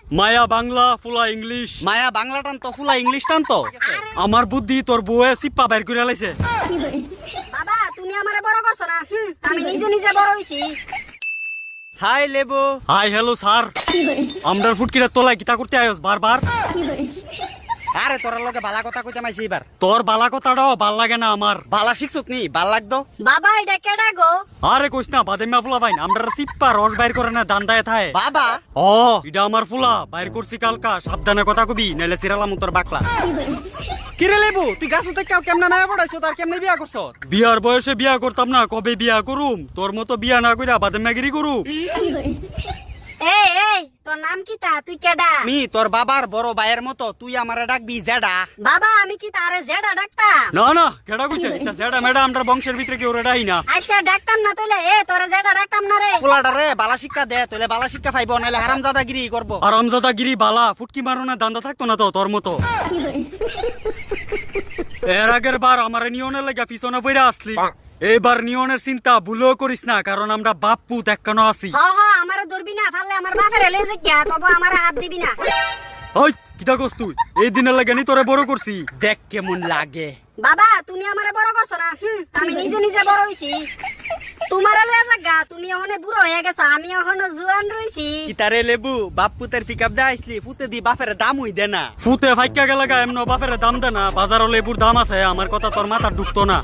মায়া বাংলা ফুলা ইংলিশ। মায়া বাংলা টানতো ফুলা ইংলিশ টানতো। আমার বুদ্ধি তোর বউয়ে সিপ্পা বের করে লাইছে। বাবা তুমি আমারে বড় করছো না, আমি নিজে নিজে বড় হইছি। হাই লেবু। Hi hello sir. আমরার ফুটকিটা তোলায় কিতা করতে আয়োস বারবার? আরে তোর লগে বালা কথা কইতে মাইছি এবার। তোর বালা কথাটাও ভাল লাগে না আমার। বালা শিখছুক নি ভাল লাগতো। বাবা এটা কেডা গো? আরে কইস না বাদেমিয়া ফুলা ভাই, আমরার সিপ্পা রস বাইর করে না দান্দায় থায়। বাবা ও এটা আমার ফুলা বাইর করছি কালকা, সাবধানে কথা কবি নাইলে সিরালাম তোর বাকলা। কিরে লেবু তুই গাছ উঠে কেমনে মায়া পড়াইছো, তার কেমনে বিয়া করছো? বিয়ার বয়সে বিয়া করতাম না, কবে বিয়া করুম? তোর মতো বিয়া না কইরা বাদেমিয়াগিরি করুম। এই এই তোর নাম কি তা? তুই কেডা? আমি তোর বাবার বড় ভাইয়ের মতো, তুই আমারে ডাকবি জেডা। বাবা আমি কি তারে জেডা ডাকতাম? না না কেডা কইছে এটা জেডা মেডা আমরার বংশের ভিতরে কেউ রেডাই না। আচ্ছা ডাকতাম না তোলে, তোরে জেডা ডাকতাম না রে। পোলাটা রে বালা শিক্ষা দে, তোলে বালা শিক্ষা পাইবো নাইলে হারামজাদাগিরি করবো। হারামজাদাগিরি বালা ফুটকি মারো না দান্দা থাকতো না তো তোর মতো। এর আগের বার আমার নিয়নের লাগা পিছনে পইরা আসলি, এইবার নিয়নের চিন্তা ভুলেও করিস না, কারণ আমরা বাপ পুত একখানো আছি। হ হ আমারে ধরবি না, পারলে আমার বাপের এলে যে গিয়া তবে আমারে হাত দিবি না। ওই কিতা কস তুই? এই দিনের লাগে নি তোরে বড় করছি, দেখ কেমন লাগে। বাবা তুমি আমারে বড় করছো না, আমি নিজে নিজে বড় হইছি। তোমারে লয়া জাগা, তুমি ওখানে বুড়ো হয়ে গেছো, আমি এখনো জোয়ান রইছি। কিতারে লেবু বাপ পুতের পিকআপ দে আইসলি, পুতে দি বাপের দাম হই দে না। ফুতে ফাইকা গেলে গা এমন বাপের দাম দে না, বাজারও লেবুর দাম আছে, আমার কথা তোর মাথা ঢুকতো না।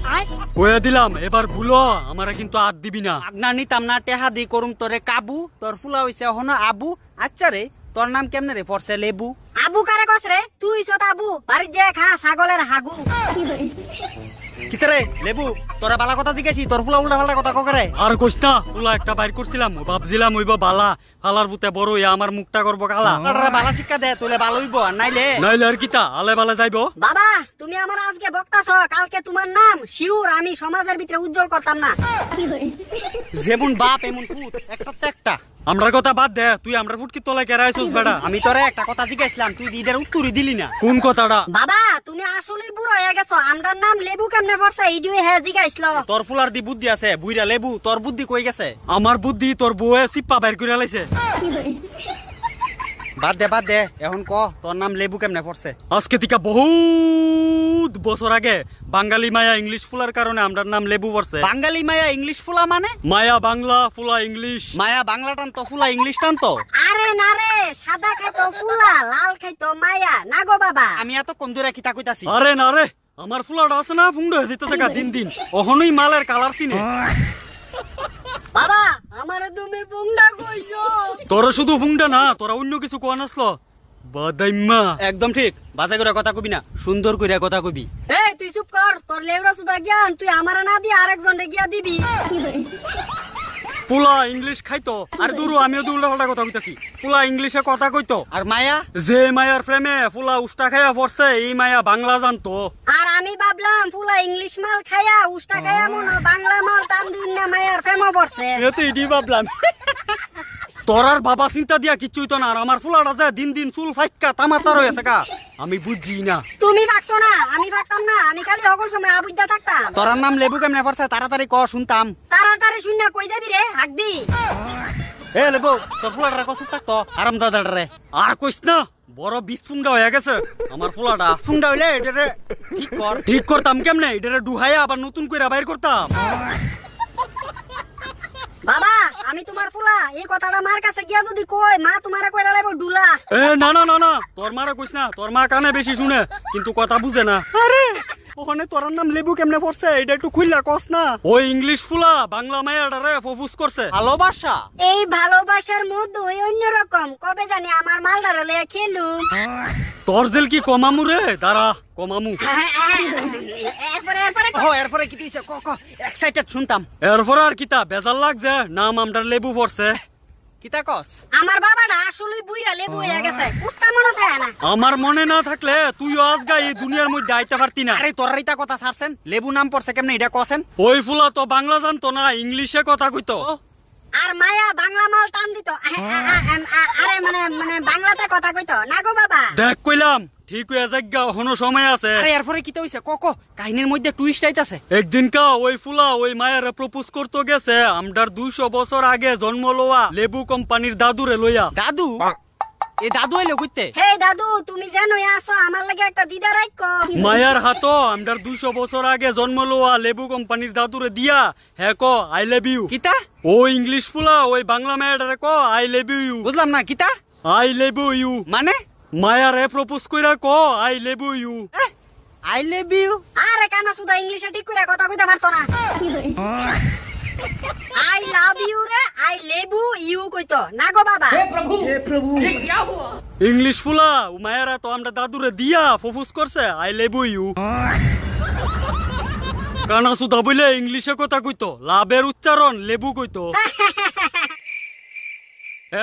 কয়ে দিলাম এবার ভুলো আমারে কিন্তু আর দিবি না। আগনা নিতাম না, টেহা দি করুম তোরে কাবু, তোর ফুলা হইছে হনো আবু। আচ্ছা রে তোর নাম কেমনে রে পড়ছে লেবু? আবু কারে কস রে? তুই সত আবু, বাড়ি যে খা ছাগলের হাগু। কিতারে লেবু তোরা বালা কথা জিজ্ঞাসি, তোর ফুলা উল্টা পাল্টা কথা ককরে। আর কইস না, ফুলা একটা বাইর করছিলাম, ভাবছিলাম হইব বালা, ফালার পুতে বড় হইয়া আমার মুখটা করবো কালা। বালা শিক্ষা দে তোলে ভালো হইব, আর নাইলে নাইলে আর কিতা আলে বালে যাইব। বাবা তুমি আমার আজকে বক্তাছ, কালকে তোমার নাম শিউর আমি সমাজের ভিতরে উজ্জ্বল করতাম না। যেমন বাপ এমন পুত, একটা তো একটা। আমরার কথা বাদ দে, তুই আমরার ফুটকি তোলায় কেরা আইছস বেড়া? আমি তোরে একটা কথা জিজ্ঞাসলাম, তুই ঈদের উত্তরই দিলি না। কোন কথাটা? বাবা তুমি আসলেই বুড়ো হয়ে গেছো, আমরার নাম লেবু কেমনে পড়ছে এইডুই হ্যাঁ জিগাইছিল। তোর ফুলার দি বুদ্ধি আছে, বুইরা লেবু তোর বুদ্ধি কই গেছে? আমার বুদ্ধি তোর বউয়ে সিপ্পা বাইর করে লাইছে। বাদ দে এখন ক তোর নাম লেবু কেমনে পড়ছে? আজকে থেকে বহুত বছর আগে বাঙালি মায়া ইংলিশ ফুলার কারণে আমরার নাম লেবু পড়ছে। বাঙালি মায়া ইংলিশ ফুলা মানে? মায়া বাংলা ফুলা ইংলিশ। মায়া বাংলা টানতো ফুলা ইংলিশ টানতো। আরে না রে, সাদা খাইতো ফুলা, লাল খাইতো মায়া না গো বাবা। আমি এত কোন দূরে কিতা কইতাছি। আরে না রে, আমার ফুলাটা আছে না ফুন্ড হয়ে যেতে থাকা দিন দিন, অহনই মালের কালার চিনে। বাবা আমারে তুমি ফুংডা কইছো। তোরা শুধু ফুংডা না, তোরা অন্য কিছু কোয়া নাসলো বাদাইম্মা। একদম ঠিক, বাজে করে কথা কবি না, সুন্দর করে কথা কবি। এই তুই চুপ কর, তোর লেবরা সুদা জ্ঞান তুই আমারে না দিয়ে আরেকজন রে গিয়া দিবি। ফুলা ইংলিশ খাইতো, আর দূরও আমিও তো উল্টা পাল্টা কথা কইতাছি। ফুলা ইংলিশে কথা কইতো, আর মায়া যে মায়ার প্রেমে ফুলা উষ্টা খাইয়া পড়ছে, এই মায়া বাংলা জানতো। আর আমি ভাবলাম ফুলা ইংলিশ মাল খায়া উষ্টা খায়া মনে বাংলা মাল টান দিন না মায়ার প্রেমে পড়ছে। এতো ইডি ভাবলাম। তোর আর বাবা চিন্তা দিয়া কিচ্ছুই তো না, আর আমার ফুলাটা যে দিন দিন চুল ফাইক্কা তামাতার হয়েছে কা, আমি বুঝছি না। তুমি ভাগছো না, আমি ভাগতাম না, আমি খালি সকল সময় আবুদ্দা থাকতাম। তোর নাম লেবু কেমনে পড়ছে তাড়াতাড়ি ক শুনতাম। তাড়াতাড়ি শুন না কই যাবি রে, হাক দি। এ লেবু তোর ফুলাটা কসুর থাকতো আরামদাদার রে। আর কইস না, বড় বিষ ফুংডা হয়ে গেছে আমার ফুলাটা। ফুংডা হইলে এটারে ঠিক কর। ঠিক করতাম কেমনে? এটারে ডুহাইয়া আবার নতুন করে বাইর করতাম। বাবা আমি তোমার ফুলা, এই কথাটা মার কাছে গিয়া যদি কই, মা তোমারে কইরা লাইব ডুলা। এ না না না না, তোর মারা কইস না, তোর মা কানে বেশি শুনে কিন্তু কথা বুঝে না। আরে ওখানে তোর নাম লেবু কেমনে পড়ছে এটা একটু খুইলা কস না। ওই ইংলিশ ফুলা বাংলা মায়াটারে প্রপোজ করছে। ভালোবাসা এই ভালোবাসার মধ্যে ওই অন্যরকম, কবে জানি আমার মালদারে লইয়া খেলুম। তোর জেল কি কমামু রে? দাঁড়া কমামু। এরপরে কি দিছে ক ক, এক্সাইটেড শুনতাম। এরপর আর কিতা বেজাল লাগছে, নাম আমরার লেবু পড়ছে। কিতা কস? আমার বাবাটা আসলে বুইরা লেবু হয়ে গেছে, উস্তা মনে থাকে না। আমার মনে না থাকলে তুইও আজগা এই দুনিয়ার মধ্যে আইতে পারতি না। আরে তোর ইতা কথা ছাড়ছেন, লেবু নাম পড়ছে কেমনে এটা কছেন? ওই ফুলা তো বাংলা জানতো না, ইংলিশে কথা কইতো। আর মায়া বাংলা মাল টান দিত, আরে মানে মানে বাংলাতে কথা কইতো না গো বাবা। দেখ কইলাম ঠিক হয়ে যাজ্ঞা, হনো সময় আছে। আরে এরপরে কিতা হইছে ক ক, কাহিনীর মধ্যে টুইস্ট আইতাছে। একদিন কা ওই ফুলা ওই মায়ের প্রপোজ করতে গেছে আমরার 200 বছর আগে জন্ম লওয়া লেবু কোম্পানির দাদুরে লইয়া। দাদু এ দাদু এলো কইতে হে দাদু তুমি জানো আসো আমার লাগে একটা দিদা রাখো মায়ার হাতো আমরার 200 বছর আগে জন্ম লওয়া লেবু কোম্পানির দাদুরে দিয়া হ্যাঁ ক আই লাভ ইউ। কিতা ও ইংলিশ ফুলা ওই বাংলা মেয়েটারে ক আই লাভ ইউ। বুঝলাম না কিতা আই লাভ ইউ মানে মায়ারে প্রপোজ কইরা ক I love you. I love you আরে কানা সুদা ইংলিশে ঠিক করে কথা কইতে পারতো না আই লাভ ইউ রে আই লেবু ইউ কইতো না গো বাবা ইংলিশ ফুলা মায়ারা তো আমরা দাদুরে দিয়া প্রপোজ করছে আই লাভ ইউ। কানা সুদা বলে ইংলিশে কথা কইতো লাভের উচ্চারণ লেবু কইতো।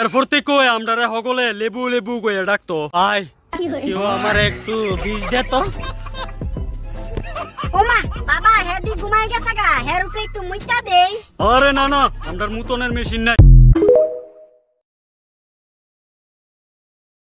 এরপর থেকে আমরা সকলে লেবু লেবু কইয়া ডাকতো। আয় কেউ আমার একটু বিষ দে তো ওমা বাবা হেদি ঘুমাই গেছে গা হের উপরে একটু মুইতা দেই। আরে না না আমরার মুতনের মেশিন নাই।